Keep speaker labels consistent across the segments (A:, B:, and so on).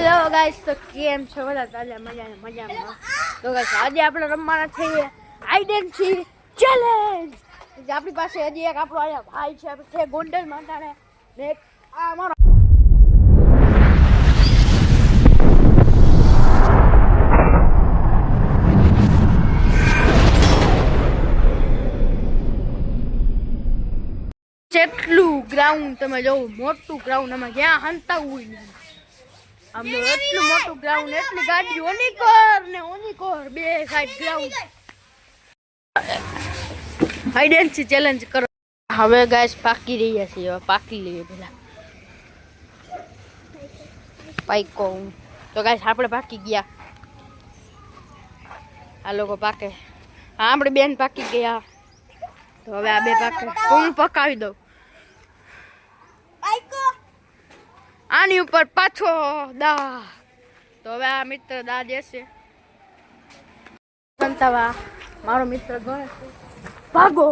A: Hello guys, તો કેમ છો બધા? તાજા મજામાં. તો ગાઈસ આજે આપણે રમવાના છીએ આઈડેન્ટિટી ચેલેન્જ. આપણી પાસે હજી એક આપણો અહીંયા ભાઈ છે ગોંડલ માંડાણે ને આ અમારો જેટલું ગ્રાઉન્ડ તમે જોવો, મોટું ગ્રાઉન્ડ અમે ક્યાં હંતાવું નહીં. આમ એટલું મોટું ગ્રાઉન્ડ, એટલી ગાડી ઓનિકોર બે સાઈડ ગ્રાઉન્ડ. આઈડેન્ટિટી ચેલેન્જ કરો. હવે ગાઈસ પાકી રહ્યા છીએ, હવે પાકી લઈએ પેલા પાઈકો. તો ગાઈસ આપણે પાકી ગયા, આ લોકો પાકે. હા, આપણે બેન પાકી ગયા. તો હવે આ બે પાકે, હું પકાવી દઉં. આની ઉપર પાછો દા. તો હવે આ મિત્ર દા દેશે. સંતાવા મારો મિત્ર ગણેશ, ભાગો.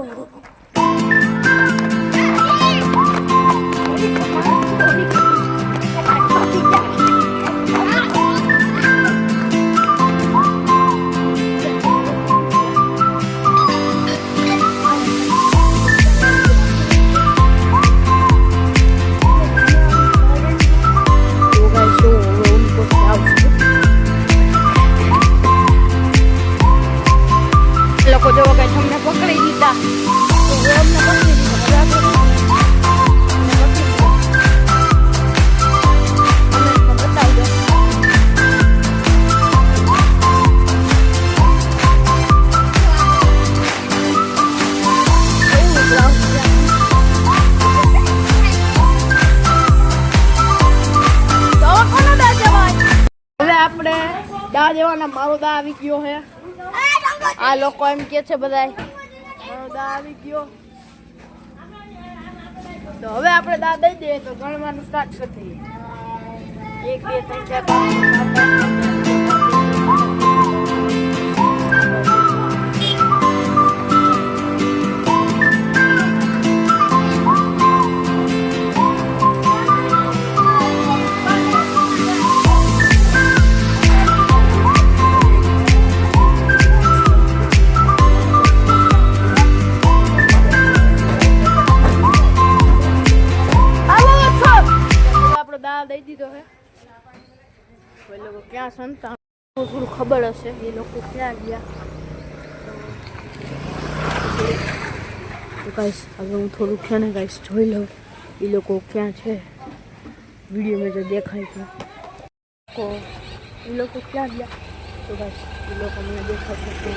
A: લોકો જો કઈ તમને પકડી દીધા તો અમને પકડી દીધા. બતાવી દો. હવે આપણે દા દેવાના. મારો દા આવી ગયો છે. આ લોકો એમ કે છે બધા મારો દા આવી ગયો. તો હવે આપણે દા દઈ દઈએ તો ગણવાનું સ્ટાર્ટ કરી દઈએ. 1 2 3 4 5 દઈ દીધો હે. એ લોકો ક્યાં સંતા થોડું ખબર હશે, એ લોકો ક્યાં ગયા. તો ગાઈસ હવે હું થોડું છે ને ગાઈસ જોઈ લઉં એ લોકો ક્યાં છે. વિડીયોમાં જો દેખાય તો એ લોકો ક્યાં ગયા. તો ગાઈસ એ લોકો મને દેખાય છે.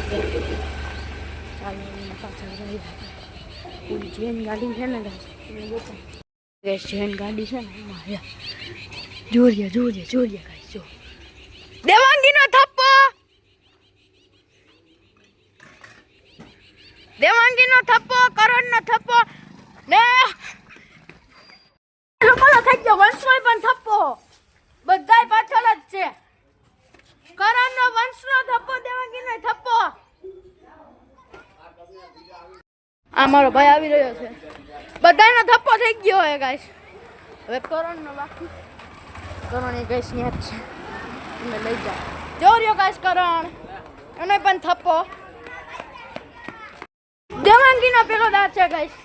A: ચાલો પાછળ જઈ. પૂરી જેન ગાડી છે ને ગાઈસ, તમે દેખાય ગેસ જેન ગાડી છે ને એમાં જોરિયા ગાઈસ. જો દેવાંગીનો થપ્પો, દેવાંગીનો થપ્પો, કરણનો થપ્પો ને લોકોનો થઈ ગયો. વંશનો પણ થપ્પો, બધાય પાછળ જ છે. કરણનો, વંશનો થપ્પો, દેવાંગીનો થપ્પો. આ મારો ભાઈ આવી રહ્યો છે. બધાનો થપ્પો થઈ ગયો હે ગાઈસ. હવે કરણનો બાકી. કરણ એ ગાઈસ ન્યા જ છે, તમે લઈ જાઓ. જો રહ્યો ગાઈસ કરણ, એનો પણ થપ્પો. દેવાંગીનો પેલો દા છે ગાઈસ.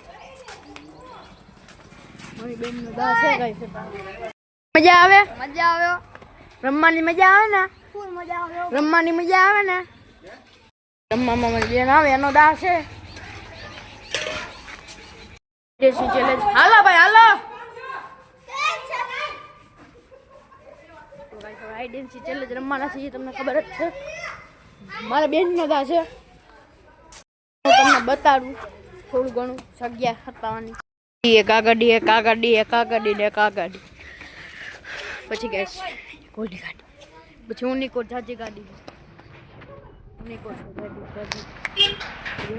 A: મારી બેનનો દા છે ગાઈસ. મજા આવે? મજા આવ્યો. રમવાની મજા આવે ને? ફૂલ મજા આવે. રમવાની મજા આવે ને? રમવામાં મારી બેન આવે, એનો દા છે. ચેલેન્જ હાલો ભાઈ હાલો. આઈડેન્ટિટી ચેલેન્જ રમવાના છે, તમને ખબર જ છે. મારા બેનનો દા છે. હું તમને બતાડું થોડું ઘણું. જગ્યા હતાવાની એક આ ગાડી. પછી ગેસ ગોડી ગાડી, પછી ઉનિકોર જાજી ગાડી,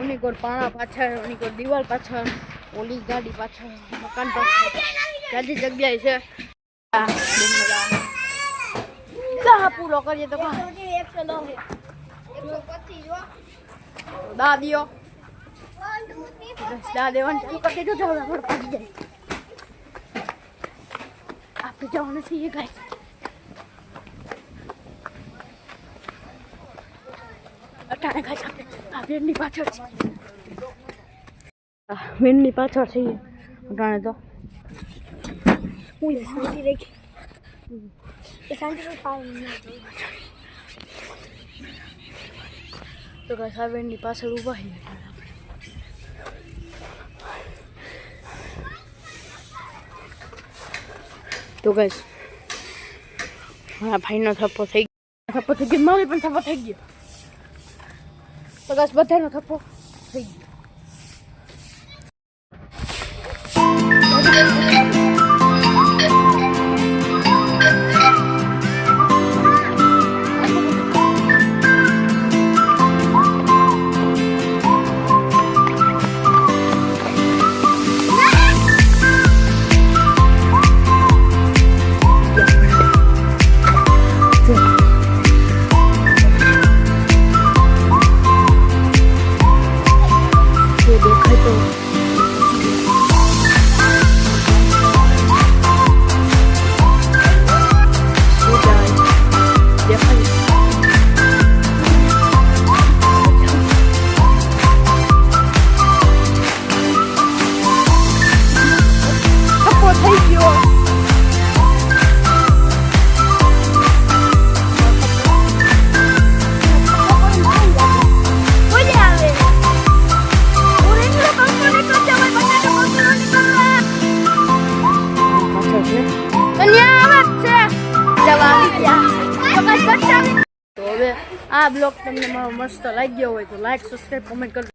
A: ઉનિકોર પાણા પાછળ, ઉનિકોર દિવાલ પાછળ, ઓલી ગાડી પાછળ, મકાન પાછળ, જાજી જગ્યાએ છે. પૂરો કરીએ તો દા દિયો. દા દેવાનું ચાલુ કરી દીધું. આપણે પાકી જાય. આપણે જવાનું છીએ ગાઈસ. અટાણે ગાઈસ આપણે આ વેનની પાછળ છે વેનની પાછળ છે અટાણે તો હું શાંતિ રાખી શાંતિ તો ગાઈસ આ વેનની પાછળ ઊભા છે તો ગાઈસ મારા ભાઈનો થપ્પો થઈ ગયો મારી પણ થપ્પો થઈ ગયો તો ગાઈસ બધાનો થપ્પો થઈ ગયો તો હવે આ બ્લોગ તમને મારો મસ્ત લાગ્યો હોય તો લાઈક સબસ્ક્રાઈબ કોમેન્ટ કરજો